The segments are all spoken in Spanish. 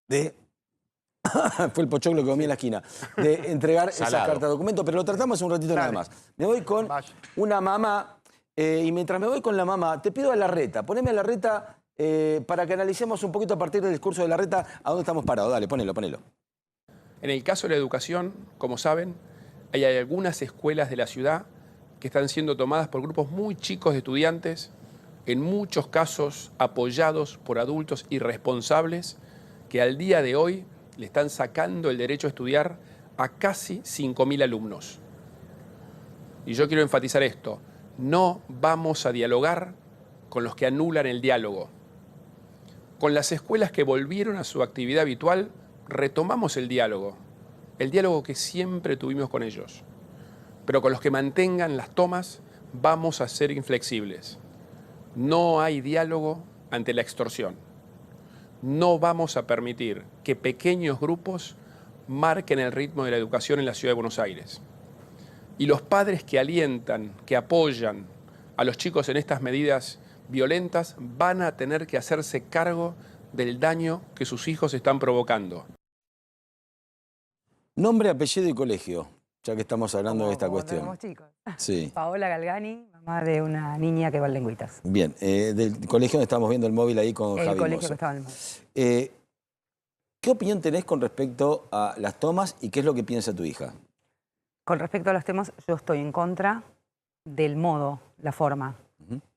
de... Fue el pochoclo que comí en la esquina. De entregar esa carta de documento, pero lo tratamos un ratito nada más. Me voy con una mamá, y mientras me voy con la mamá, te pido a Larreta, poneme a Larreta para que analicemos un poquito a partir del discurso de Larreta a dónde estamos parados. Dale, ponelo. En el caso de la educación, como saben, hay algunas escuelas de la ciudad que están siendo tomadas por grupos muy chicos de estudiantes, en muchos casos apoyados por adultos irresponsables que al día de hoy le están sacando el derecho a estudiar a casi 5.000 alumnos. Y yo quiero enfatizar esto, no vamos a dialogar con los que anulan el diálogo. Con las escuelas que volvieron a su actividad habitual, retomamos el diálogo que siempre tuvimos con ellos. Pero con los que mantengan las tomas, vamos a ser inflexibles. No hay diálogo ante la extorsión. No vamos a permitir que pequeños grupos marquen el ritmo de la educación en la ciudad de Buenos Aires. Y los padres que alientan, que apoyan a los chicos en estas medidas violentas van a tener que hacerse cargo del daño que sus hijos están provocando. Nombre, apellido y colegio, ya que estamos hablando de esta cuestión. Somos chicos. Sí. Paola Galgani, mamá de una niña que va al Lengüitas. Bien, del colegio donde estamos viendo el móvil ahí con Javi El colegio Mozo. que estaba en el móvil. ¿Qué opinión tenés con respecto a las tomas y qué es lo que piensa tu hija? Con respecto a los temas, yo estoy en contra del modo, la forma.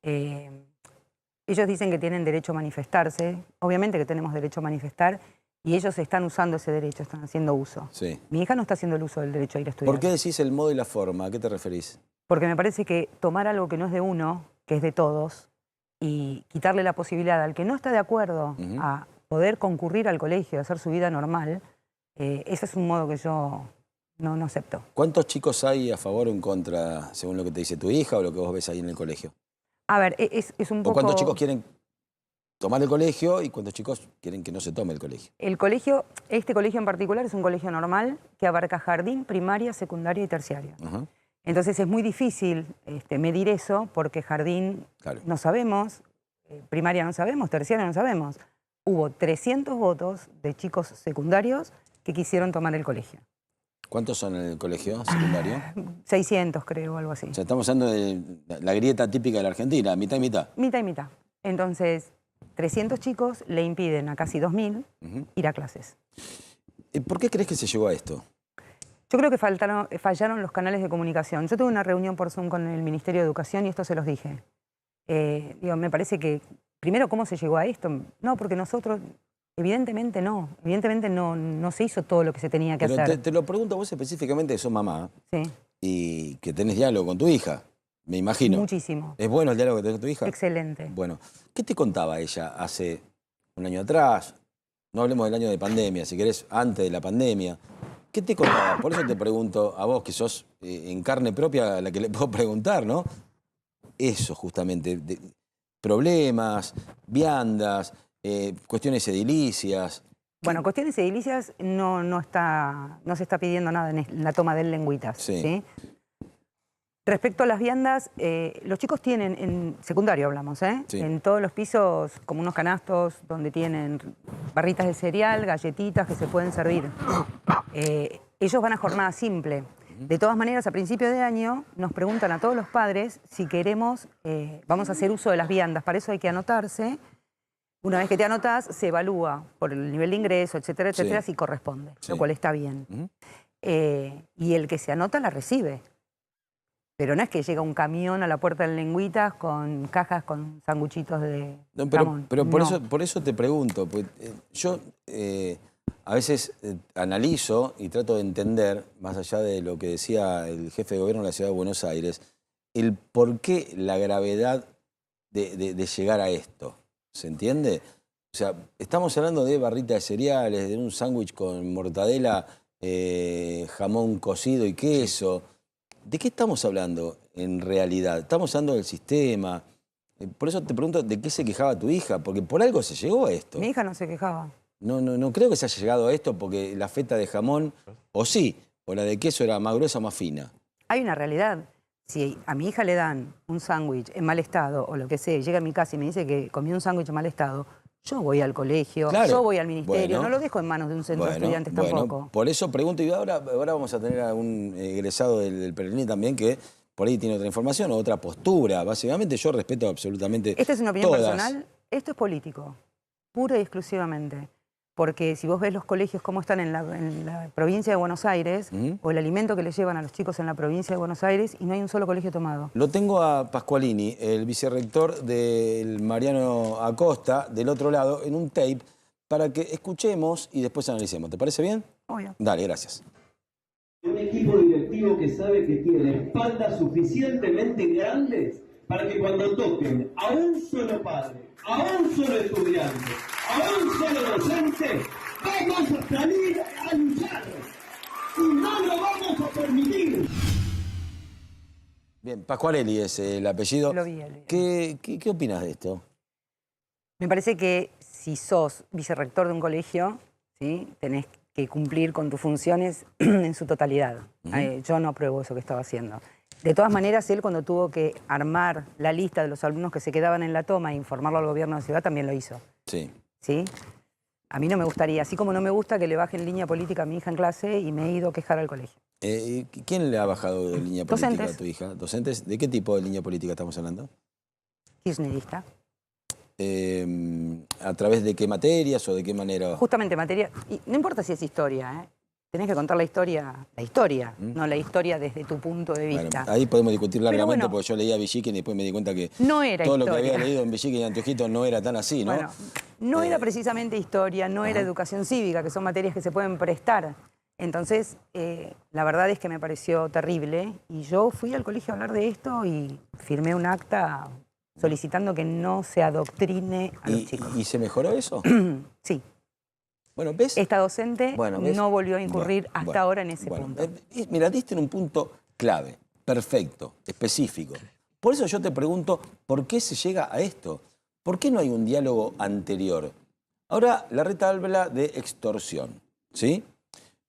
Ellos dicen que tienen derecho a manifestarse, obviamente que tenemos derecho a manifestar, y ellos están usando ese derecho, están haciendo uso. Sí. Mi hija no está haciendo el uso del derecho a ir a estudiar. ¿Por qué decís el modo y la forma? ¿A qué te referís? Porque me parece que tomar algo que no es de uno, que es de todos, y quitarle la posibilidad al que no está de acuerdo a poder concurrir al colegio, a hacer su vida normal, ese es un modo que yo no acepto. ¿Cuántos chicos hay a favor o en contra, según lo que te dice tu hija o lo que vos ves ahí en el colegio? A ver, es un poco... ¿O cuántos chicos quieren tomar el colegio y cuántos chicos quieren que no se tome el colegio? El colegio, este colegio en particular es un colegio normal que abarca jardín, primaria, secundaria y terciaria. Entonces es muy difícil medir eso porque jardín no sabemos, primaria no sabemos, terciaria no sabemos. Hubo 300 votos de chicos secundarios que quisieron tomar el colegio. ¿Cuántos son en el colegio secundario? 600 creo, algo así. O sea, estamos hablando de la grieta típica de la Argentina, mitad y mitad. Mitad y mitad. Entonces, 300 chicos le impiden a casi 2.000 ir a clases. ¿Por qué crees que se llegó a esto? Yo creo que fallaron los canales de comunicación. Yo tuve una reunión por Zoom con el Ministerio de Educación y esto se los dije. Me parece que, primero, ¿cómo se llegó a esto? No, porque nosotros, evidentemente no se hizo todo lo que se tenía que hacer. Te lo pregunto a vos específicamente, que sos mamá, sí. Y que tenés diálogo con tu hija, me imagino. Muchísimo. ¿Es bueno el diálogo que tenés con tu hija? Excelente. Bueno, ¿qué te contaba ella hace un año atrás? No hablemos del año de pandemia, si querés, antes de la pandemia. ¿Qué te contaba? Por eso te pregunto a vos, que sos en carne propia a la que le puedo preguntar, ¿no? Eso justamente, problemas, viandas, cuestiones edilicias. Bueno, cuestiones edilicias no se está pidiendo nada en la toma del Lengüitas. ¿Sí? Respecto a las viandas, los chicos tienen, en secundario hablamos, en todos los pisos como unos canastos donde tienen barritas de cereal, galletitas que se pueden servir. Ellos van a jornada simple. De todas maneras, a principio de año nos preguntan a todos los padres si queremos, vamos a hacer uso de las viandas. Para eso hay que anotarse. Una vez que te anotás, se evalúa por el nivel de ingreso, etcétera, etcétera, si corresponde, lo cual está bien. Y el que se anota la recibe. Pero no es que llega un camión a la puerta del Lengüitas con cajas con sanguchitos de jamón. Pero por eso te pregunto, pues, yo a veces analizo y trato de entender, más allá de lo que decía el jefe de gobierno de la Ciudad de Buenos Aires, el por qué la gravedad de llegar a esto. ¿Se entiende? O sea, estamos hablando de barrita de cereales, de un sándwich con mortadela, jamón cocido y queso. ¿De qué estamos hablando en realidad? Estamos hablando del sistema. Por eso te pregunto, ¿de qué se quejaba tu hija? Porque por algo se llegó a esto. Mi hija no se quejaba. No creo que se haya llegado a esto porque la feta de jamón, o sí, o la de queso era más gruesa o más fina. Hay una realidad. Si a mi hija le dan un sándwich en mal estado o lo que sea, llega a mi casa y me dice que comió un sándwich en mal estado, Yo voy al colegio, Claro. yo voy al ministerio, Bueno. no lo dejo en manos de un centro de estudiantes tampoco. Por eso pregunto, y ahora vamos a tener a un egresado del Pellegrini también que por ahí tiene otra información o otra postura. Básicamente yo respeto absolutamente Esta es una opinión todas. personal, esto es político, pura y exclusivamente. Porque si vos ves los colegios cómo están en la provincia de Buenos Aires, o el alimento que le llevan a los chicos en la provincia de Buenos Aires, y no hay un solo colegio tomado. Lo tengo a Pascualini, el vicerrector del Mariano Acosta, del otro lado, en un tape, para que escuchemos y después analicemos. ¿Te parece bien? Obvio. Dale, gracias. Un equipo directivo que sabe que tiene espaldas suficientemente grandes para que cuando toquen a un solo padre, a un solo estudiante, a un solo docente, vamos a salir a luchar y no lo vamos a permitir. Bien, Pascualelli es el apellido. Lo vi, ¿Qué opinas de esto? Me parece que si sos vicerrector de un colegio, ¿sí?, tenés que cumplir con tus funciones en su totalidad. Yo no apruebo eso que estaba haciendo. De todas maneras, él cuando tuvo que armar la lista de los alumnos que se quedaban en la toma e informarlo al gobierno de la ciudad, también lo hizo. Sí. ¿Sí? A mí no me gustaría, así como no me gusta que le bajen línea política a mi hija en clase, y me he ido a quejar al colegio. ¿Quién le ha bajado de línea política Docentes. a tu hija? ¿Docentes? ¿De qué tipo de línea política estamos hablando? Kirchnerista. ¿A través de qué materias o de qué manera? Justamente materia, y no importa si es historia, ¿eh? Tenés que contar la historia, no la historia desde tu punto de vista. Bueno, ahí podemos discutir largamente, bueno, porque yo leía a Villiquen y después me di cuenta que no era todo lo que historia. había leído en Villiquen y Anteojito no era tan así, ¿no? Bueno, no era precisamente historia, no era educación cívica, que son materias que se pueden prestar. Entonces, la verdad es que me pareció terrible, y yo fui al colegio a hablar de esto y firmé un acta solicitando que no se adoctrine a los chicos. ¿Y se mejoró eso? Sí. Bueno, ¿ves? Esta docente ¿ves? no volvió a incurrir hasta ahora en ese punto. Mira, diste en un punto clave, perfecto, específico. Por eso yo te pregunto, ¿por qué se llega a esto? ¿Por qué no hay un diálogo anterior? Ahora, la reta habla de extorsión, ¿sí?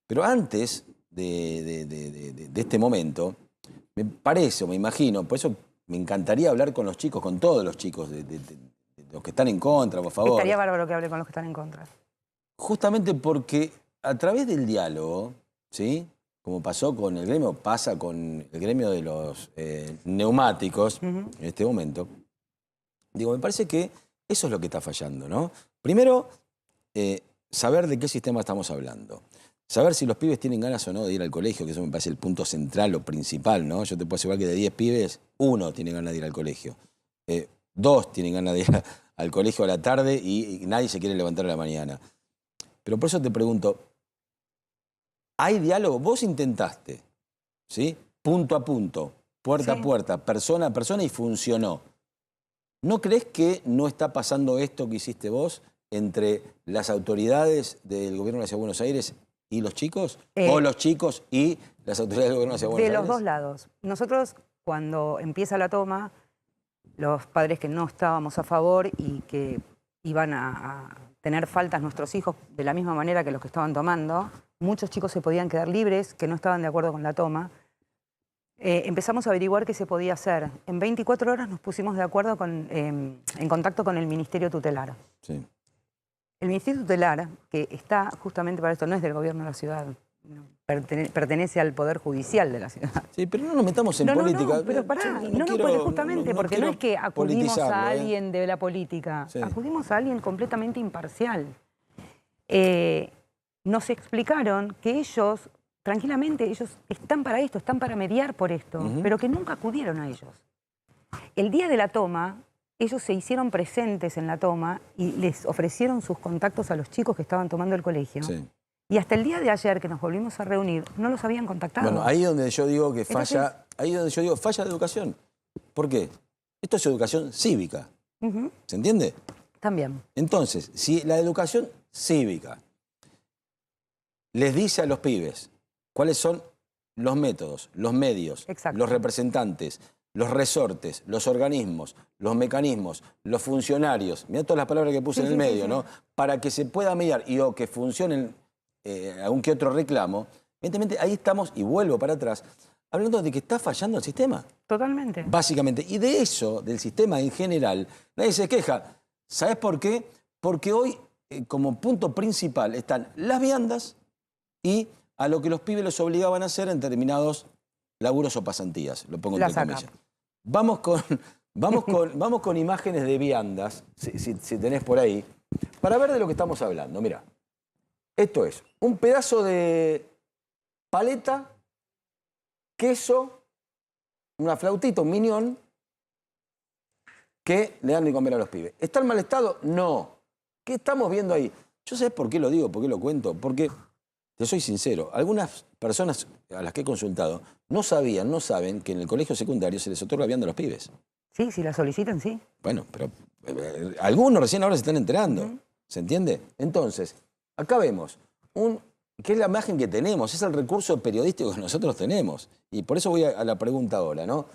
Pero antes de este momento, me parece o me imagino, por eso me encantaría hablar con los chicos, con todos los chicos, de los que están en contra, por favor. Estaría bárbaro que hable con los que están en contra. Justamente porque a través del diálogo, ¿sí?, como pasó con el gremio, pasa con el gremio de los neumáticos en este momento, digo, me parece que eso es lo que está fallando, ¿no? Primero, saber de qué sistema estamos hablando. Saber si los pibes tienen ganas o no de ir al colegio, que eso me parece el punto central o principal, ¿no? Yo te puedo asegurar que de 10 pibes, 1 tiene ganas de ir al colegio. 2 tienen ganas de ir al colegio a la tarde y nadie se quiere levantar a la mañana. Pero por eso te pregunto, ¿hay diálogo? Vos intentaste, ¿sí?, punto a punto, puerta a puerta, persona a persona, y funcionó. ¿No crees que no está pasando esto que hiciste vos entre las autoridades del gobierno de la Ciudad de Buenos Aires y los chicos? ¿O los chicos y las autoridades del gobierno de la Ciudad de Buenos Aires? De los dos lados. Nosotros, cuando empieza la toma, los padres que no estábamos a favor y que iban a tener faltas nuestros hijos de la misma manera que los que estaban tomando, muchos chicos se podían quedar libres, que no estaban de acuerdo con la toma. Empezamos a averiguar qué se podía hacer. En 24 horas nos pusimos de acuerdo en contacto con el Ministerio Tutelar. Sí. El Ministerio Tutelar, que está justamente para esto, no es del gobierno de la ciudad, pertenece al Poder Judicial de la ciudad. Sí, pero no nos metamos en política. No, pero pará, pero justamente, porque no es que acudimos a alguien de la política, acudimos a alguien completamente imparcial. Nos explicaron que ellos, tranquilamente, ellos están para esto, están para mediar por esto, pero que nunca acudieron a ellos. El día de la toma, ellos se hicieron presentes en la toma y les ofrecieron sus contactos a los chicos que estaban tomando el colegio. Sí. Y hasta el día de ayer, que nos volvimos a reunir, no los habían contactado. Bueno, ahí es donde yo digo que falla, ahí es donde yo digo falla la educación. ¿Por qué? Esto es educación cívica. ¿Se entiende? También. Entonces, si la educación cívica les dice a los pibes cuáles son los métodos, los medios, los representantes, los resortes, los organismos, los mecanismos, los funcionarios, mirá todas las palabras que puse en el medio, ¿no? Para que se pueda mediar y o que funcionen algún que otro reclamo, evidentemente ahí estamos, y vuelvo para atrás, hablando de que está fallando el sistema. Totalmente. Básicamente. Y de eso, del sistema en general, nadie se queja. ¿Sabes por qué? porque hoy, como punto principal, están las viandas y a lo que los pibes los obligaban a hacer en determinados laburos o pasantías. Lo pongo entre comillas. Vamos con imágenes de viandas, si tenés por ahí, para ver de lo que estamos hablando. Mira, esto es un pedazo de paleta, queso, una flautita, un minión, que le dan de comer a los pibes. ¿Está en mal estado? No. ¿Qué estamos viendo ahí? Yo sé por qué lo digo, por qué lo cuento, porque, te soy sincero, algunas personas a las que he consultado no sabían, no saben que en el colegio secundario se les otorga vianda a los pibes. Sí, si la solicitan, sí. Bueno, pero algunos recién ahora se están enterando. ¿Se entiende? Entonces, acá vemos que es la imagen que tenemos, es el recurso periodístico que nosotros tenemos. Y por eso voy a la pregunta ahora, ¿no?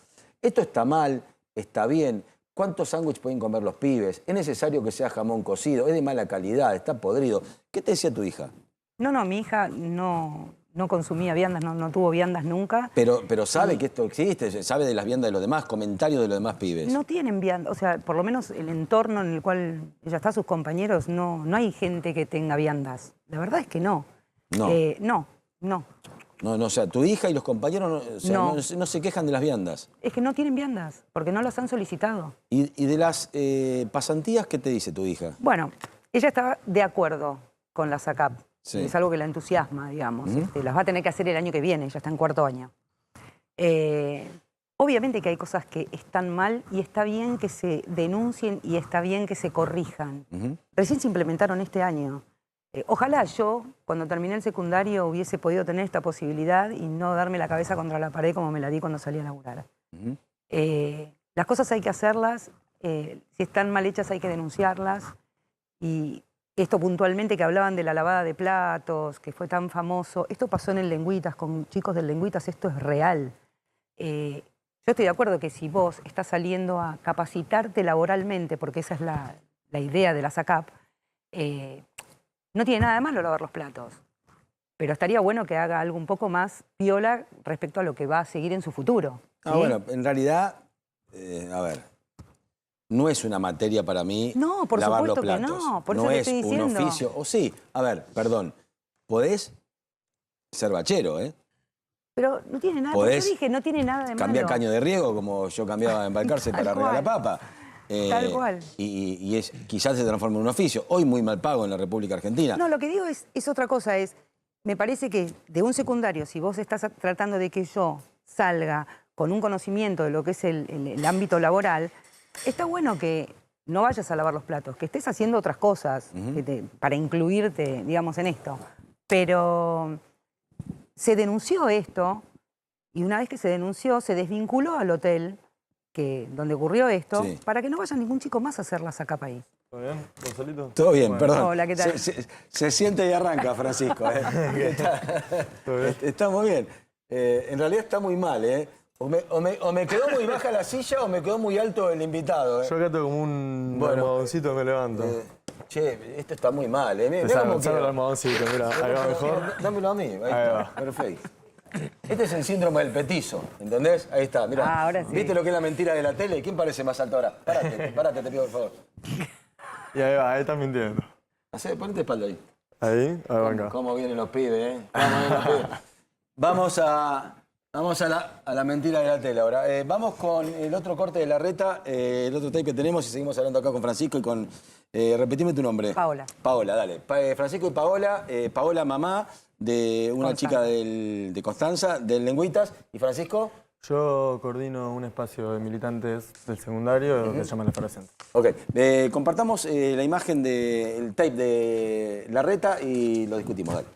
¿Esto está mal? ¿Está bien? ¿Cuántos sándwiches pueden comer los pibes? ¿Es necesario que sea jamón cocido? ¿Es de mala calidad? ¿Está podrido? ¿Qué te decía tu hija? No, mi hija no consumía viandas, no tuvo viandas nunca. Pero sabe que esto existe, sabe de las viandas de los demás, comentarios de los demás pibes. No tienen viandas, o sea, por lo menos el entorno en el cual ella está, sus compañeros, no hay gente que tenga viandas. La verdad es que no. No. No. O sea, tu hija y los compañeros no se quejan de las viandas. Es que no tienen viandas, porque no las han solicitado. ¿Y de las pasantías qué te dice tu hija? Bueno, ella estaba de acuerdo con la SACAP. Sí. Es algo que la entusiasma, digamos. Las va a tener que hacer el año que viene, ya está en cuarto año. Obviamente que hay cosas que están mal y está bien que se denuncien y está bien que se corrijan. Recién se implementaron este año. Ojalá yo, cuando terminé el secundario, hubiese podido tener esta posibilidad y no darme la cabeza contra la pared como me la di cuando salí a laburar. Las cosas hay que hacerlas, si están mal hechas hay que denunciarlas. Y esto puntualmente que hablaban de la lavada de platos, que fue tan famoso, esto pasó en el Lengüitas, con chicos del Lengüitas, esto es real. Yo estoy de acuerdo que si vos estás saliendo a capacitarte laboralmente, porque esa es la idea de la SACAP, no tiene nada de malo lavar los platos, pero estaría bueno que haga algo un poco más piola respecto a lo que va a seguir en su futuro. ¿Sí? Bueno, en realidad, a ver, no es una materia para mí lavar los platos. No, por eso no te es estoy diciendo. un oficio. O sí, a ver, perdón, podés ser bachero, ¿eh? Pero no tiene nada, yo dije, no tiene nada de malo. Cambiar caño de riego como yo cambiaba en Balcarce para regar la papa. Tal cual. Y quizás se transforma en un oficio. Hoy muy mal pago en la República Argentina. No, lo que digo es otra cosa. Me parece que de un secundario, si vos estás tratando de que yo salga con un conocimiento de lo que es el ámbito laboral, está bueno que no vayas a lavar los platos, que estés haciendo otras cosas para incluirte, digamos, en esto. Pero se denunció esto y una vez que se denunció, se desvinculó al hotel donde ocurrió esto, para que no vaya ningún chico más a hacer la SACAP ahí. ¿Todo bien, Gonzalito? Todo bien, perdón. Hola, ¿qué tal? Se siente y arranca, Francisco. Está muy bien. En realidad está muy mal, ¿eh? O me quedó muy baja la silla o me quedó muy alto el invitado, ¿eh? Yo acá tengo como un almohadoncito que me levanto. Che, esto está muy mal, ¿eh? Mirá cómo queda el almohadoncito, mira, ahí va mejor. Dámelo a mí, ahí está, perfecto. Este es el síndrome del petizo, ¿entendés? Ahí está, mirá. Ahora sí. ¿Viste lo que es la mentira de la tele? ¿Quién parece más alto ahora? Párate, te pido por favor. Y ahí va, ahí estás mintiendo. Ponete espalda ahí. Ahí va acá. ¿Cómo vienen los pibes, eh? Vamos a la mentira de la tele ahora. Vamos con el otro corte de la reta, el otro tape que tenemos y seguimos hablando acá con Francisco y con... repetime tu nombre. Paola. Paola, dale. Francisco y Paola. Paola, mamá de una chica de Constanza, del Lengüitas. ¿Y Francisco? Yo coordino un espacio de militantes del secundario que se llama La Esfera Centro. Ok. Compartamos la imagen del tape de la reta y lo discutimos, dale.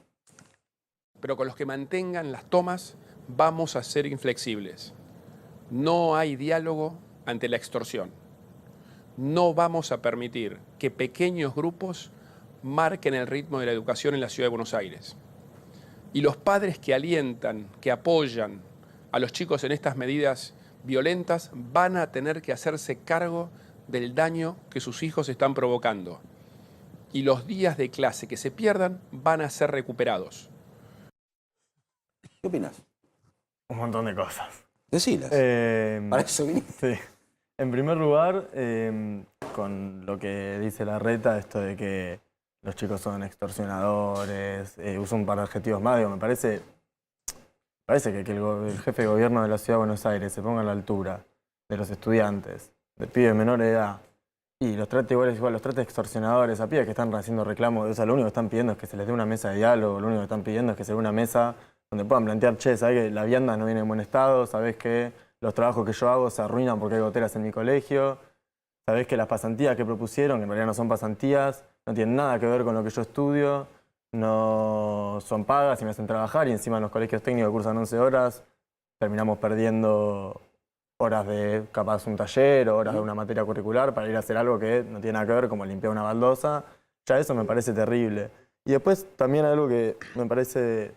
Pero con los que mantengan las tomas vamos a ser inflexibles. No hay diálogo ante la extorsión. No vamos a permitir que pequeños grupos marquen el ritmo de la educación en la Ciudad de Buenos Aires. Y los padres que alientan, que apoyan a los chicos en estas medidas violentas van a tener que hacerse cargo del daño que sus hijos están provocando. Y los días de clase que se pierdan van a ser recuperados. ¿Qué opinas? Un montón de cosas. Decilas. ¿Para eso viniste? Sí. En primer lugar, con lo que dice Larreta, esto de que los chicos son extorsionadores, uso un par de adjetivos más, digo, me parece que el jefe de gobierno de la Ciudad de Buenos Aires se ponga a la altura de los estudiantes, de pibes de menor edad, y los trate igual, los trate extorsionadores, a pibes que están haciendo reclamos, o sea, lo único que están pidiendo es que se les dé una mesa de diálogo, lo único que están pidiendo es que se dé una mesa donde puedan plantear, che, sabés que la vianda no viene en buen estado, sabés que los trabajos que yo hago se arruinan porque hay goteras en mi colegio, sabés que las pasantías que propusieron, que en realidad no son pasantías, no tienen nada que ver con lo que yo estudio, no son pagas y me hacen trabajar, y encima en los colegios técnicos cursan 11 horas, terminamos perdiendo horas de capaz un taller o horas de una materia curricular para ir a hacer algo que no tiene nada que ver, como limpiar una baldosa. Ya eso me parece terrible. Y después también algo que me parece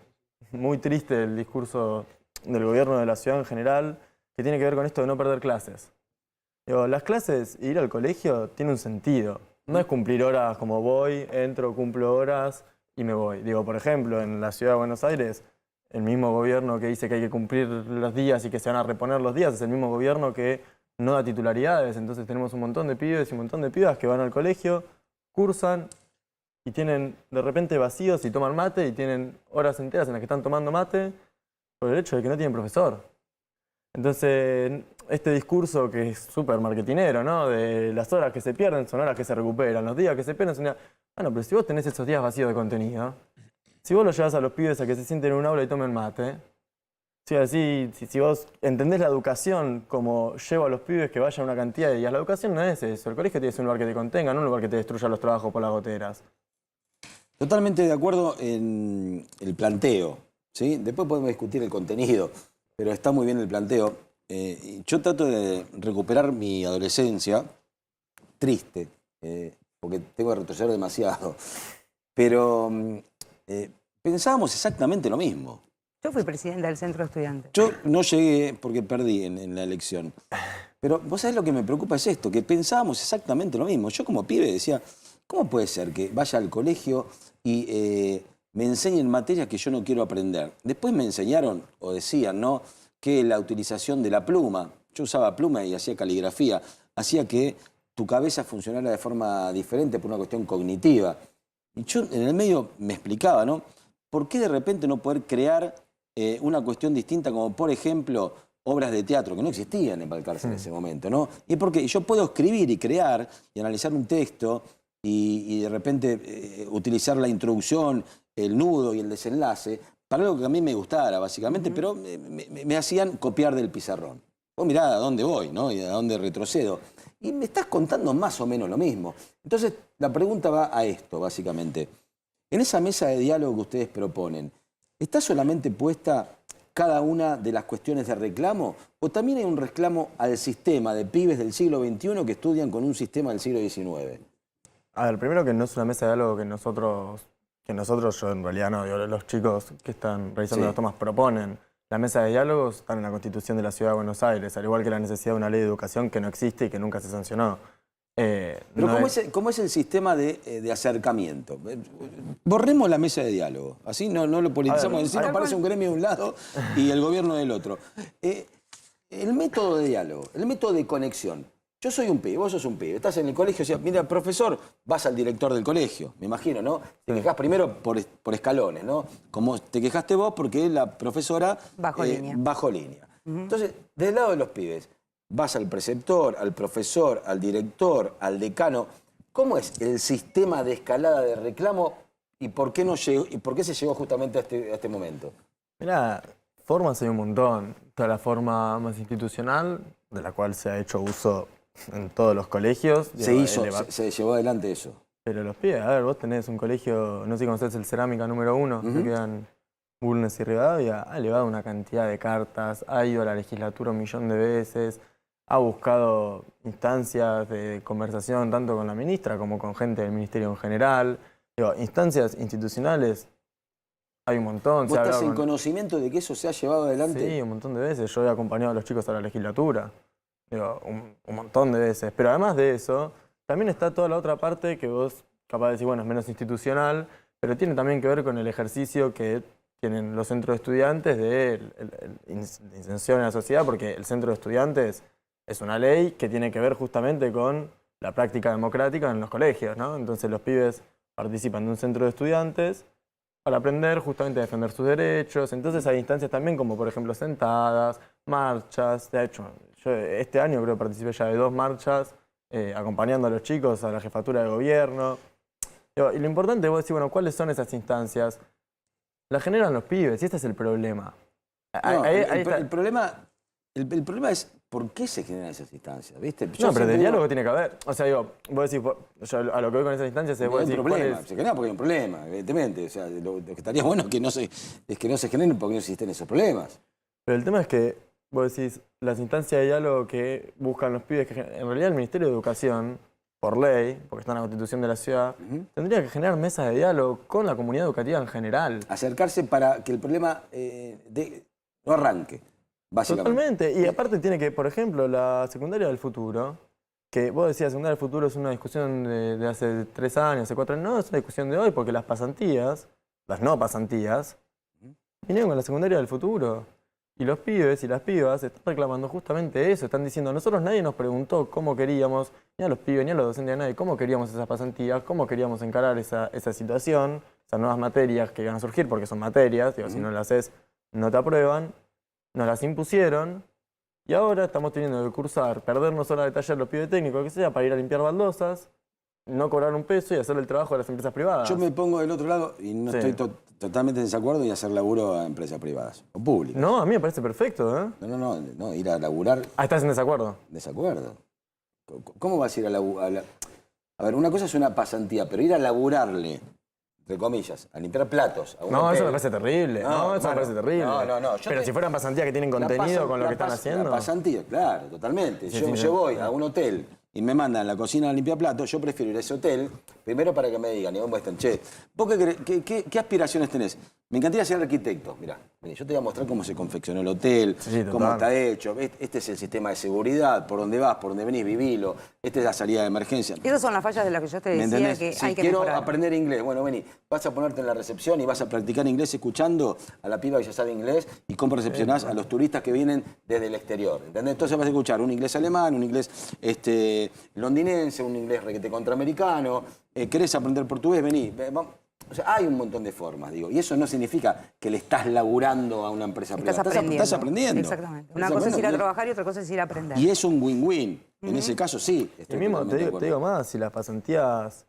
muy triste el discurso del gobierno de la ciudad en general, que tiene que ver con esto de no perder clases. Digo, las clases, ir al colegio, tiene un sentido. No es cumplir horas como voy, entro, cumplo horas y me voy. Digo, por ejemplo, en la ciudad de Buenos Aires, el mismo gobierno que dice que hay que cumplir los días y que se van a reponer los días es el mismo gobierno que no da titularidades. Entonces tenemos un montón de pibes y un montón de pibas que van al colegio, cursan y tienen de repente vacíos y toman mate y tienen horas enteras en las que están tomando mate por el hecho de que no tienen profesor. Entonces, este discurso que es súper marketinero, ¿no? De las horas que se pierden son horas que se recuperan, los días que se pierden son días... Bueno, pero si vos tenés esos días vacíos de contenido, si vos lo llevas a los pibes a que se sienten en un aula y tomen mate, si vos entendés la educación como llevo a los pibes que vayan una cantidad de días, la educación no es eso. El colegio tiene que ser un lugar que te contenga, no un lugar que te destruya los trabajos por las goteras. Totalmente de acuerdo en el planteo, ¿sí? Después podemos discutir el contenido, pero está muy bien el planteo. Yo trato de recuperar mi adolescencia, triste, porque tengo que retroceder demasiado, pero pensábamos exactamente lo mismo. Yo fui presidenta del centro de estudiantes. Yo no llegué porque perdí en la elección. Pero vos sabés lo que me preocupa es esto, que pensábamos exactamente lo mismo. Yo como pibe decía, ¿cómo puede ser que vaya al colegio y me enseñen materias que yo no quiero aprender? Después me enseñaron, o decían, ¿no?, que la utilización de la pluma, yo usaba pluma y hacía caligrafía, hacía que tu cabeza funcionara de forma diferente por una cuestión cognitiva. Y yo en el medio me explicaba, ¿no?, ¿por qué de repente no poder crear una cuestión distinta, como por ejemplo obras de teatro que no existían en Balcarce en ese momento, ¿no? Y porque yo puedo escribir y crear y analizar un texto y de repente utilizar la introducción, el nudo y el desenlace para algo que a mí me gustara, básicamente, pero me hacían copiar del pizarrón. Vos mirá a dónde voy, ¿no?, y a dónde retrocedo. Y me estás contando más o menos lo mismo. Entonces, la pregunta va a esto, básicamente. En esa mesa de diálogo que ustedes proponen, ¿está solamente puesta cada una de las cuestiones de reclamo? ¿O también hay un reclamo al sistema de pibes del siglo XXI que estudian con un sistema del siglo XIX? A ver, primero que no es una mesa de diálogo que nosotros yo en realidad no, digo, los chicos que están realizando las tomas proponen. La mesa de diálogos está en la Constitución de la Ciudad de Buenos Aires, al igual que la necesidad de una ley de educación que no existe y que nunca se sancionó. Pero no ¿cómo es el sistema de acercamiento? Borremos la mesa de diálogo, así no lo politizamos, encima aparece un gremio de un lado y el gobierno del otro. El método de diálogo, el método de conexión. Yo soy un pibe, vos sos un pibe, estás en el colegio, o sea, mira, profesor, vas al director del colegio, me imagino, ¿no? Te quejás primero por escalones, ¿no? Como te quejaste vos porque la profesora... Bajo línea. Bajo línea. Entonces, del lado de los pibes, vas al preceptor, al profesor, al director, al decano. ¿Cómo es el sistema de escalada de reclamo y por qué, no llegó, y por qué se llegó justamente a este momento? Mirá, formas hay un montón. Toda la forma más institucional, de la cual se ha hecho uso en todos los colegios. Se llevó adelante eso. Pero los pibes, a ver, vos tenés un colegio, no sé si conocés el Cerámica número 1, que quedan Bulnes y Rivadavia, ha elevado una cantidad de cartas, ha ido a la legislatura 1.000.000 de veces, ha buscado instancias de conversación tanto con la ministra como con gente del ministerio en general. Digo, instancias institucionales hay un montón. ¿Vos estás en conocimiento de que eso se ha llevado adelante? Sí, un montón de veces. Yo he acompañado a los chicos a la legislatura. Digo, un montón de veces. Pero además de eso, también está toda la otra parte que vos capaz de decir, bueno, es menos institucional, pero tiene también que ver con el ejercicio que tienen los centros de estudiantes de inserción en la sociedad, porque el centro de estudiantes es una ley que tiene que ver justamente con la práctica democrática en los colegios, ¿no? Entonces los pibes participan de un centro de estudiantes para aprender justamente a defender sus derechos. Entonces hay instancias también como, por ejemplo, sentadas, marchas. De hecho, yo este año creo que participé ya de 2 marchas acompañando a los chicos a la jefatura de gobierno. Y lo importante es decir, bueno, ¿cuáles son esas instancias? Las generan los pibes y este es el problema. No, el problema es por qué se generan esas instancias, ¿viste? No, pero de diálogo tiene que haber. O sea, digo, vos decís, yo a lo que voy con esas instancias es no vos hay un decís, problema, se genera porque hay un problema, evidentemente. O sea, lo que estaría bueno es que no se generen porque no existen esos problemas. Pero el tema es que vos decís, las instancias de diálogo que buscan los pibes, que en realidad el Ministerio de Educación, por ley, porque está en la Constitución de la ciudad, tendría que generar mesas de diálogo con la comunidad educativa en general. Acercarse para que el problema no arranque, básicamente. Totalmente. Y aparte tiene que, por ejemplo, la secundaria del futuro, que vos decías, secundaria del futuro es una discusión de hace 3 años, hace 4 años. No, es una discusión de hoy, porque las pasantías, las no pasantías, vinieron con la secundaria del futuro. Y los pibes y las pibas están reclamando justamente eso. Están diciendo, nosotros nadie nos preguntó cómo queríamos, ni a los pibes, ni a los docentes, ni a nadie, cómo queríamos esas pasantías, cómo queríamos encarar esa situación, esas nuevas materias que van a surgir, porque son materias, digo, si no las haces, no te aprueban. Nos las impusieron y ahora estamos teniendo que cursar, perdernos horas de taller los pibes técnicos, que sea, para ir a limpiar baldosas, no cobrar un peso y hacer el trabajo de las empresas privadas. Yo me pongo del otro lado y no estoy totalmente en desacuerdo y hacer laburo a empresas privadas o públicas. No, a mí me parece perfecto, ¿eh? No, ir a laburar. Ah, ¿estás en desacuerdo? Desacuerdo. ¿Cómo vas a ir a laburar? A ver, una cosa es una pasantía, pero ir a laburarle, entre comillas, a limpiar platos. A un hotel. Eso me parece terrible. No, eso me parece terrible. No. Pero si fueran pasantías que tienen contenido con lo que están haciendo. La pasantía, claro, totalmente. Yo voy a un hotel y me mandan a la cocina a limpiar platos, yo prefiero ir a ese hotel, primero para que me digan, y vos muestran, che, ¿vos qué aspiraciones tenés? Me encantaría ser arquitecto. Mirá, vení, yo te voy a mostrar cómo se confeccionó el hotel, cómo está hecho. Este es el sistema de seguridad, por dónde vas, por dónde venís, vivilo. Esta es la salida de emergencia. Esas son las fallas de las que yo te decía que hay que quiero mejorar. Aprender inglés. Bueno, vení, vas a ponerte en la recepción y vas a practicar inglés escuchando a la piba que ya sabe inglés y cómo recepcionás a los turistas que vienen desde el exterior. ¿Entendés? Entonces vas a escuchar un inglés alemán, un inglés londinense, un inglés requete contraamericano. ¿Querés aprender portugués? Vení. O sea, hay un montón de formas, digo. Y eso no significa que le estás laburando a una empresa privada. Estás aprendiendo. Exactamente. Una cosa es ir a trabajar y otra cosa es ir a aprender. Y es un win-win. En ese caso, sí. Y mismo te digo más, si las pasantías...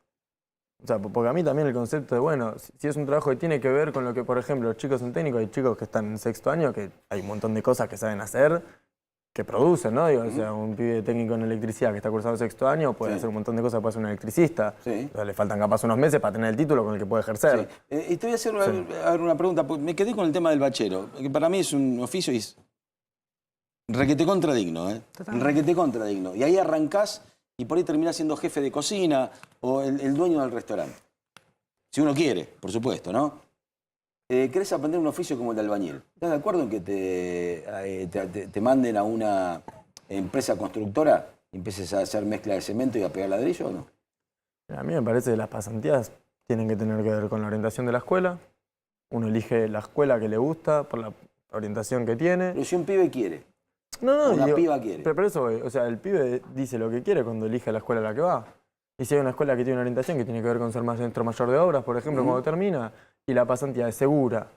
O sea, porque a mí también el concepto de, bueno, si es un trabajo que tiene que ver con lo que, por ejemplo, los chicos en técnico, hay chicos que están en 6º año, que hay un montón de cosas que saben hacer, que producen, ¿no? Digo, o sea, un pibe técnico en electricidad que está cursando 6º año puede hacer un montón de cosas, puede ser un electricista. O sea, le faltan capaz unos meses para tener el título con el que puede ejercer. Y te voy a hacer una pregunta, porque me quedé con el tema del bachero, que para mí es un oficio y es requete contradigno, ¿eh? Requete contradigno. Y ahí arrancás y por ahí terminás siendo jefe de cocina o el dueño del restaurante. Si uno quiere, por supuesto, ¿no? ¿Querés aprender un oficio como el de albañil? ¿Estás de acuerdo en que te manden a una empresa constructora y empieces a hacer mezcla de cemento y a pegar ladrillo o no? A mí me parece que las pasantías tienen que tener que ver con la orientación de la escuela. Uno elige la escuela que le gusta por la orientación que tiene. Pero si un pibe quiere. Una piba quiere. Pero eso, o sea, el pibe dice lo que quiere cuando elige la escuela a la que va. Y si hay una escuela que tiene una orientación que tiene que ver con ser maestro mayor de obras, por ejemplo, cuando termina, y la pasantía es segura,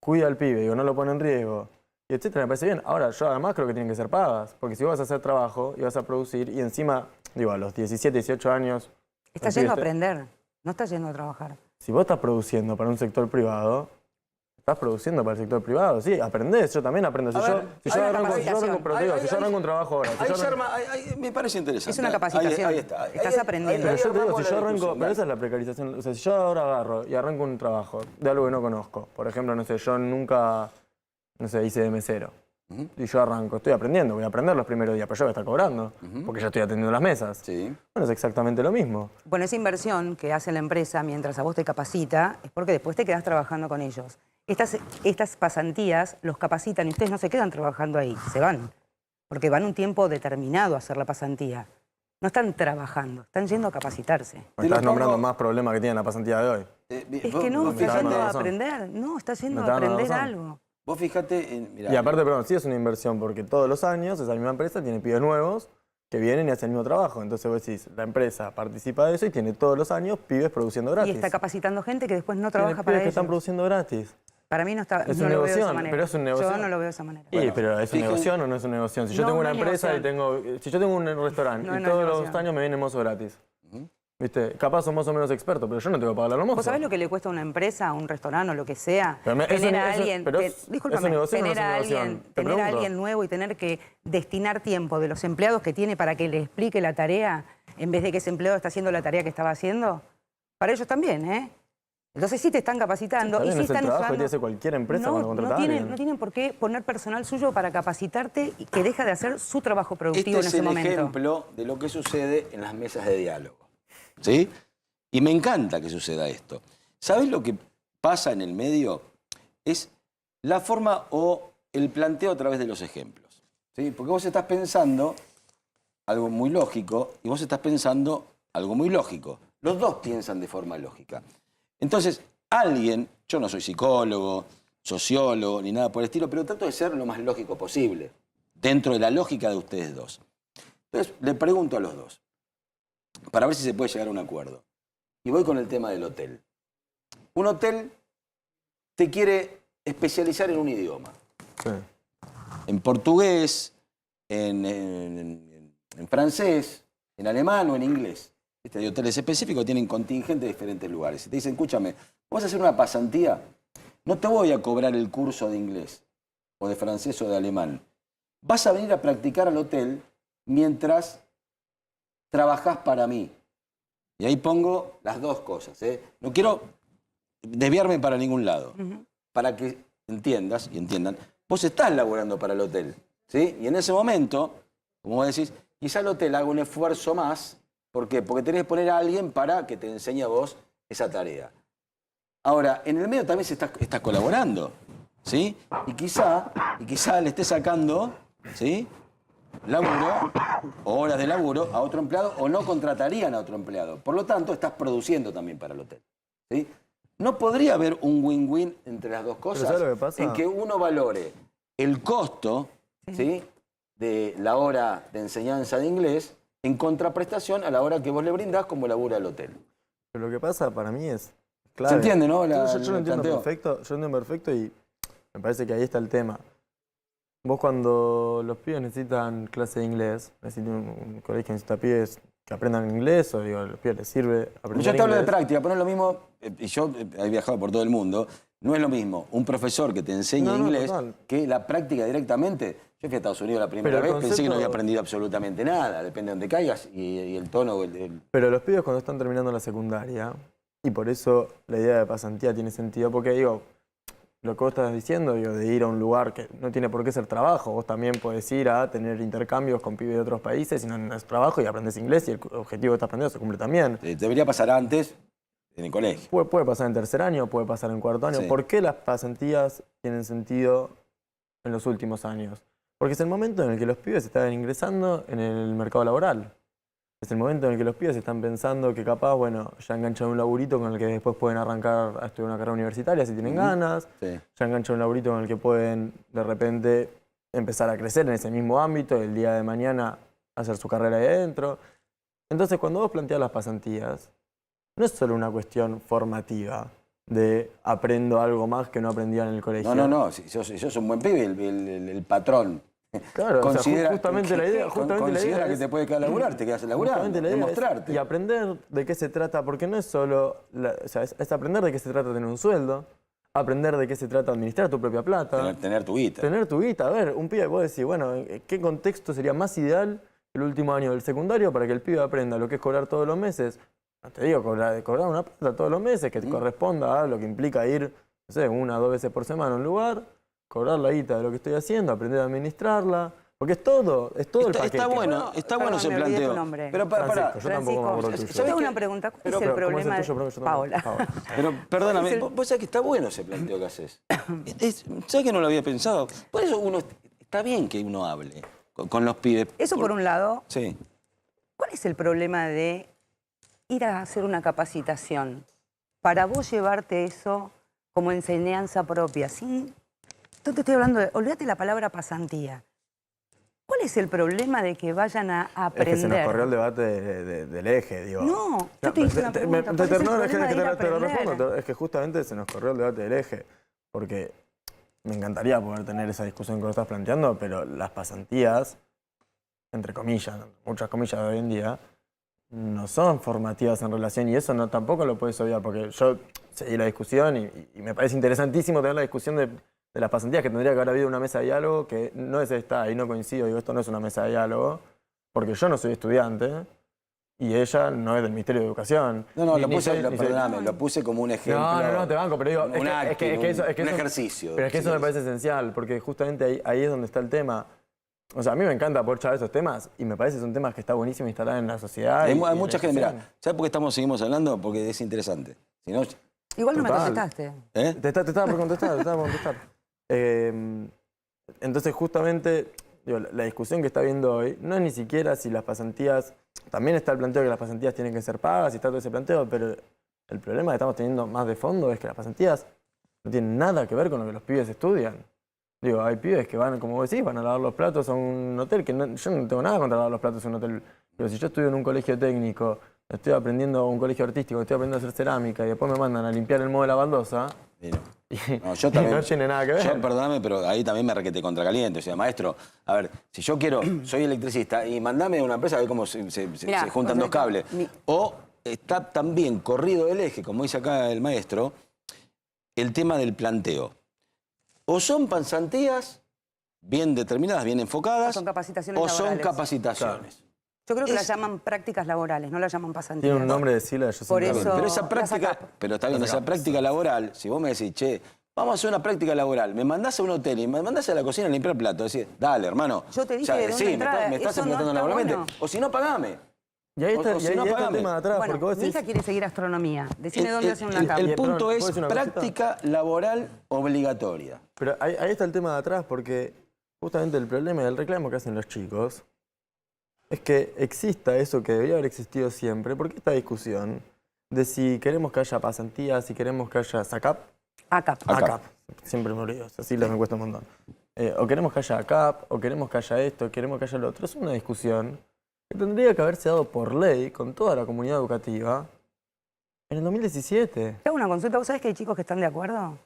cuida al pibe, digo, no lo pone en riesgo, y etcétera, me parece bien. Ahora, yo además creo que tienen que ser pagas, porque si vos vas a hacer trabajo y vas a producir, y encima, digo, a los 17, 18 años... Estás yendo a aprender, no estás yendo a trabajar. Si vos estás produciendo para un sector privado, estás produciendo para el sector privado, sí, aprendés, yo también aprendo. Si yo arranco un trabajo ahora... me parece interesante. Es una capacitación. Ahí está. Estás aprendiendo. Pero yo te digo, si yo arranco, pero esa es la precarización. O sea, si yo ahora agarro y arranco un trabajo de algo que no conozco, por ejemplo, no sé, yo nunca, hice de mesero. Y yo arranco, estoy aprendiendo, voy a aprender los primeros días, pero yo voy a estar cobrando, porque ya estoy atendiendo las mesas. Bueno, es exactamente lo mismo. Bueno, esa inversión que hace la empresa mientras a vos te capacita, es porque después te quedás trabajando con ellos. Estas pasantías los capacitan y ustedes no se quedan trabajando ahí, se van. Porque van un tiempo determinado a hacer la pasantía. No están trabajando, están yendo a capacitarse. Me estás nombrando más problemas que tiene la pasantía de hoy. Es que no, está yendo a aprender. No, está yendo a aprender algo. Vos fíjate, mirá, Y aparte, perdón, sí es una inversión, porque todos los años esa misma empresa tiene pibes nuevos que vienen y hacen el mismo trabajo. Entonces vos decís, la empresa participa de eso y tiene todos los años pibes produciendo gratis. Y está capacitando gente que después no Tiene trabaja pibes para que ellos. están produciendo gratis. Para mí no, está, Es no una lo veo de esa negoción, manera. pero es un negocio. Yo no lo veo de esa manera. Sí, pero ¿es un fíjense- negocio o no es un negocio? Si yo No, tengo una no es empresa y negociación. si yo tengo un restaurante No, y no es todos los negociación. años me viene mozo gratis, ¿viste? Capaz son más o menos expertos, pero yo no tengo que pagarle a los mozos. ¿Vos sabés lo que le cuesta a una empresa, a un restaurante o lo que sea? Pero me- tener eso- a eso- alguien, pero te- es- discúlpame, ¿es un negocio o no tener es un a negocio? alguien, Te tener a pregunto. alguien nuevo y tener que destinar tiempo de los empleados que tiene para que le explique la tarea, en vez de que ese empleado está haciendo la tarea que estaba haciendo, para ellos también, ¿eh? Entonces sí te están capacitando Está y bien, sí es el están trabajo que usando... tiene que hacer cualquier empresa cuando contrata a alguien. no tienen por qué poner personal suyo para capacitarte y que deja de hacer su trabajo productivo este en es ese el momento. ejemplo de lo que sucede en las mesas de diálogo. ¿Sí? Y me encanta que suceda esto. ¿Sabés lo que pasa en el medio? Es la forma o el planteo a través de los ejemplos. ¿Sí? Porque vos estás pensando algo muy lógico y vos estás pensando algo muy lógico. Los dos piensan de forma lógica. Entonces, alguien, yo no soy psicólogo, sociólogo, ni nada por el estilo, pero trato de ser lo más lógico posible, dentro de la lógica de ustedes dos. Entonces, le pregunto a los dos, para ver si se puede llegar a un acuerdo. Y voy con el tema del hotel. Un hotel te quiere especializar en un idioma. Sí. En portugués, en francés, en alemán o en inglés. Hay hoteles específicos que tienen contingente de diferentes lugares. Y te dicen, escúchame, vas a hacer una pasantía, no te voy a cobrar el curso de inglés, o de francés o de alemán. Vas a venir a practicar al hotel mientras trabajás para mí. Y ahí pongo las dos cosas, ¿eh? No quiero desviarme para ningún lado. Para que entiendas y entiendan, vos estás laborando para el hotel, ¿sí? Y en ese momento, como vos decís, quizá el hotel haga un esfuerzo más. ¿Por qué? Porque tenés que poner a alguien para que te enseñe a vos esa tarea. Ahora, en el medio también estás colaborando, ¿sí? Y quizá le estés sacando, ¿sí?, laburo o horas de laburo a otro empleado o no contratarían a otro empleado. Por lo tanto, estás produciendo también para el hotel, ¿sí? ¿No podría haber un win-win entre las dos cosas? ¿sabes lo que pasa? En que uno valore el costo, ¿sí?, de la hora de enseñanza de inglés en contraprestación a la hora que vos le brindás como labura el hotel. Pero lo que pasa para mí es clave. ¿Se entiende, no? Yo lo entiendo planteo. perfecto, yo lo entiendo perfecto y me parece que ahí está el tema. Vos cuando los pibes necesitan clase de inglés, necesitan un colegio que necesita pibes que aprendan inglés, o digo, a los pibes les sirve aprender Yo te hablo de inglés. práctica, pero no es lo mismo, y yo he viajado por todo el mundo, no es lo mismo un profesor que te enseña No, no, inglés total. que la práctica directamente. Yo fui a Estados Unidos la primera Pero el vez, pensé que no había concepto- aprendido absolutamente nada, depende de dónde caigas y el tono. Pero los pibes cuando están terminando la secundaria, y por eso la idea de pasantía tiene sentido, porque digo, lo que vos estás diciendo, digo, de ir a un lugar que no tiene por qué ser trabajo, vos también podés ir a tener intercambios con pibes de otros países y no es trabajo y aprendes inglés y el objetivo que estás aprendiendo se cumple también. Debería pasar antes en el colegio. Puede pasar en tercer año, puede pasar en cuarto año. Sí. ¿Por qué las pasantías tienen sentido en los últimos años? Porque es el momento en el que los pibes están ingresando en el mercado laboral. Es el momento en el que los pibes están pensando que capaz, bueno, ya enganchan un laburito con el que después pueden arrancar a estudiar una carrera universitaria si tienen ganas. Sí. Ya enganchan un laburito con el que pueden de repente empezar a crecer en ese mismo ámbito, el día de mañana hacer su carrera ahí adentro. Entonces, cuando vos planteas las pasantías, no es solo una cuestión formativa de aprendo algo más que no aprendía en el colegio. No, si sos un buen pibe, el patrón Claro, considera, justamente la idea, considera que te puede quedar a laburar, te quedas a laburar, justamente la idea es- demostrarte. y aprender de qué se trata, porque no es solo, o sea, es aprender de qué se trata tener un sueldo, aprender de qué se trata administrar tu propia plata, Tener tu guita. tener tu guita. A ver, un pibe, vos decís, bueno, ¿en qué contexto sería más ideal el último año del secundario para que el pibe aprenda lo que es cobrar todos los meses? No te digo cobrar una plata todos los meses que te corresponda a lo que implica ir, no sé, 1 o 2 veces por semana a un lugar, cobrar la guita de lo que estoy haciendo, aprender a administrarla, porque es todo el paquete. Está bueno Perdón, ese me olvidé planteo. tu nombre. Pero pará, Francisco, yo tampoco me acuerdo Francisco, tuyo. ¿sabés tengo qué? una pregunta. ¿Cuál Pero, es el ¿cómo es el problema tuyo? Perdón, yo no- Paola. Paola. Pero perdóname, Es el- vos sabés que está bueno ese planteo que haces. ¿Sabés que no lo había pensado? Por eso está bien que uno hable con los pibes. Eso por un lado. Sí. ¿Cuál es el problema de ir a hacer una capacitación para vos llevarte eso como enseñanza propia, sin Yo te estoy hablando de, olvídate la palabra pasantía. ¿Cuál es el problema de que vayan a aprender? Es que se nos corrió el debate del eje, digo. No, yo te hice una pregunta. ¿Cuál es el problema de ir a aprender? Es que justamente se nos corrió el debate del eje, porque me encantaría poder tener esa discusión que vos estás planteando, pero las pasantías, entre comillas, muchas comillas de hoy en día, no son formativas en relación, y eso no tampoco lo puedes obviar, porque yo seguí la discusión y me parece interesantísimo tener la discusión de las pasantías, que tendría que haber habido una mesa de diálogo, que no es esta, ahí no coincido, digo, esto no es una mesa de diálogo, porque yo no soy estudiante y ella no es del Ministerio de Educación. No, perdóname, lo puse como un ejemplo. No, te banco, pero digo, un ejercicio. Pero es que eso me parece esencial, porque justamente ahí es donde está el tema. O sea, a mí me encanta poder charlar esos temas y me parece que son temas que está buenísimo instalar en la sociedad. Hay mucha gente, mirá, ¿sabes por qué seguimos hablando? Porque es interesante. Si no, igual no me contestaste. Te estaba por contestar, entonces, justamente, digo, la discusión que está habiendo hoy no es ni siquiera si las pasantías... También está el planteo que las pasantías tienen que ser pagas y está todo ese planteo, pero el problema que estamos teniendo más de fondo es que las pasantías no tienen nada que ver con lo que los pibes estudian. Digo, hay pibes que van, como vos decís, van a lavar los platos a un hotel, que yo no tengo nada contra lavar los platos a un hotel, pero si yo estudio en un colegio técnico, estoy aprendiendo un colegio artístico, estoy aprendiendo a hacer cerámica y después me mandan a limpiar el modo de la baldosa... No, yo también, no tiene nada que ver. Yo, perdóname, pero ahí también me requete contracaliente. O sea, maestro, a ver, si yo quiero, soy electricista y mandame a una empresa a ver cómo se juntan dos cables. O está también corrido el eje, como dice acá el maestro, el tema del planteo. O son pasantías bien determinadas, bien enfocadas, o son capacitaciones. Claro. Yo creo que las llaman prácticas laborales, no las llaman pasantías. Tiene un nombre de sigla, yo Por eso, pero esa práctica, pero está bien, esa práctica laboral, si vos me decís, che, vamos a hacer una práctica laboral, me mandás a un hotel y me mandás a la cocina a limpiar platos, decís, dale, hermano. Yo te dije de dónde entrada, me estás explotando laboralmente. Bueno. O si no, pagame. Y ahí está, el tema de atrás. Bueno, porque vos decís, mi hija quiere seguir astronomía. Decime dónde hace una cama. El punto es práctica laboral obligatoria. Pero ahí está el tema de atrás, porque justamente el problema y el reclamo que hacen los chicos es que exista eso que debería haber existido siempre. ¿Por qué esta discusión de si queremos que haya pasantías, si queremos que haya SACAP? ACAP. Siempre me olvido, así me cuesta un montón. O queremos que haya ACAP, o queremos que haya esto, queremos que haya lo otro. Es una discusión que tendría que haberse dado por ley con toda la comunidad educativa en el 2017. Te hago una consulta. ¿Vos sabés que hay chicos que están de acuerdo?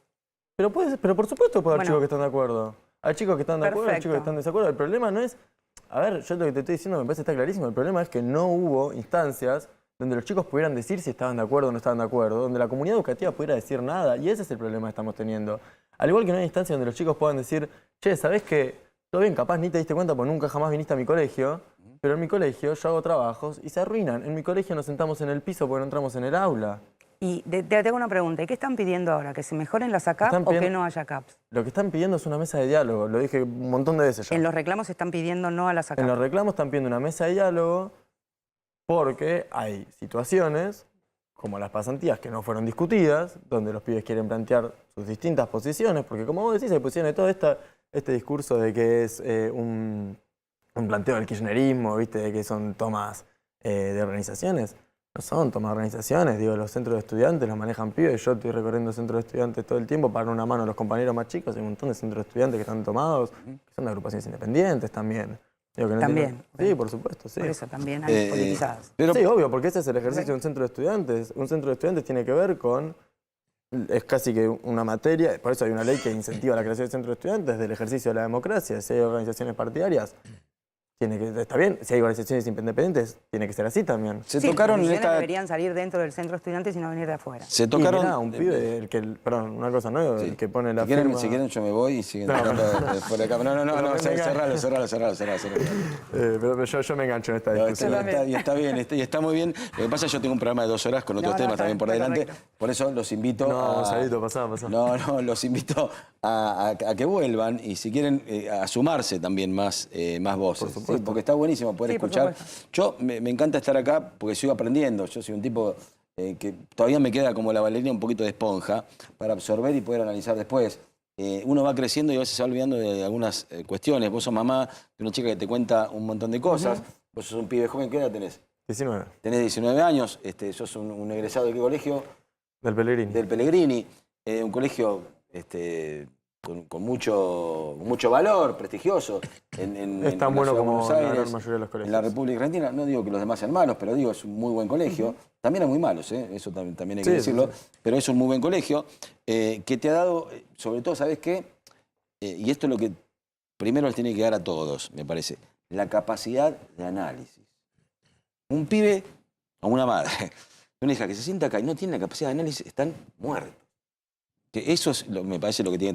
Pero por supuesto puede haber chicos que están de acuerdo. Hay chicos que están de acuerdo, hay chicos que están de desacuerdo. El problema no es... A ver, yo lo que te estoy diciendo me parece que está clarísimo. El problema es que no hubo instancias donde los chicos pudieran decir si estaban de acuerdo o no estaban de acuerdo, donde la comunidad educativa pudiera decir nada, y ese es el problema que estamos teniendo. Al igual que no hay instancias donde los chicos puedan decir, che, ¿sabés qué? Todo bien, capaz ni te diste cuenta porque nunca jamás viniste a mi colegio, pero en mi colegio yo hago trabajos y se arruinan. En mi colegio nos sentamos en el piso porque no entramos en el aula. Y te hago una pregunta, ¿y qué están pidiendo ahora? ¿Que se mejoren las ACAP o que no haya CAPs? Lo que están pidiendo es una mesa de diálogo, lo dije un montón de veces ya. En los reclamos están pidiendo no a las ACAP. En los reclamos están pidiendo una mesa de diálogo porque hay situaciones, como las pasantías que no fueron discutidas, donde los pibes quieren plantear sus distintas posiciones, porque como vos decís, hay posiciones de todo este discurso de que es un planteo del kirchnerismo, ¿viste? De que son tomas de organizaciones. No son tomas de organizaciones, digo, los centros de estudiantes los manejan pibes. Yo estoy recorriendo centros de estudiantes todo el tiempo para dar una mano a los compañeros más chicos. Hay un montón de centros de estudiantes que están tomados, que son de agrupaciones independientes también. Digo, que no también. Sí, por supuesto, sí. Por eso también hay politizadas. Pero, sí, obvio, porque ese es el ejercicio de un centro de estudiantes. Un centro de estudiantes tiene que ver con... Es casi que una materia, por eso hay una ley que incentiva la creación de centros de estudiantes, del ejercicio de la democracia. Si hay organizaciones partidarias, está bien. Si hay organizaciones independientes, tiene que ser así también. Las decisiones deberían salir dentro del centro de estudiantes y no venir de afuera. Se tocaron... Mirá, un pibe, perdón, una cosa, ¿no? El que pone la firma... firma... Si quieren yo me voy y siguen tocando por acá. No, cerralo. Pero yo me engancho en esta discusión. Está bien, y está muy bien. Lo que pasa es que yo tengo un programa de 2 horas con otros temas también por delante. Por eso los invito a... Salito, pasá. No, los invito a que vuelvan y si quieren a sumarse también más voces. ¿Sí? Porque está buenísimo poder escuchar. Yo me encanta estar acá porque sigo aprendiendo. Yo soy un tipo que todavía me queda como la bailarina un poquito de esponja para absorber y poder analizar después. Uno va creciendo y a veces se va olvidando de algunas cuestiones. Vos sos mamá de una chica que te cuenta un montón de cosas. Vos sos un pibe joven. ¿Qué edad tenés? 19. Tenés 19 años. Sos un egresado de qué colegio? Del Pellegrini. Del Pellegrini. Un colegio con mucho valor, prestigioso. Es tan bueno como la gran mayoría de los colegios. En la República Argentina, no digo que los demás sean malos, pero digo, es un muy buen colegio. También hay muy malos, eso también hay que decirlo, pero es un muy buen colegio que te ha dado, sobre todo, ¿sabes qué? Y esto es lo que primero les tiene que dar a todos, me parece, la capacidad de análisis. Un pibe o una madre, una hija que se sienta acá y no tiene la capacidad de análisis, están muertos. Que eso es me parece lo que tiene que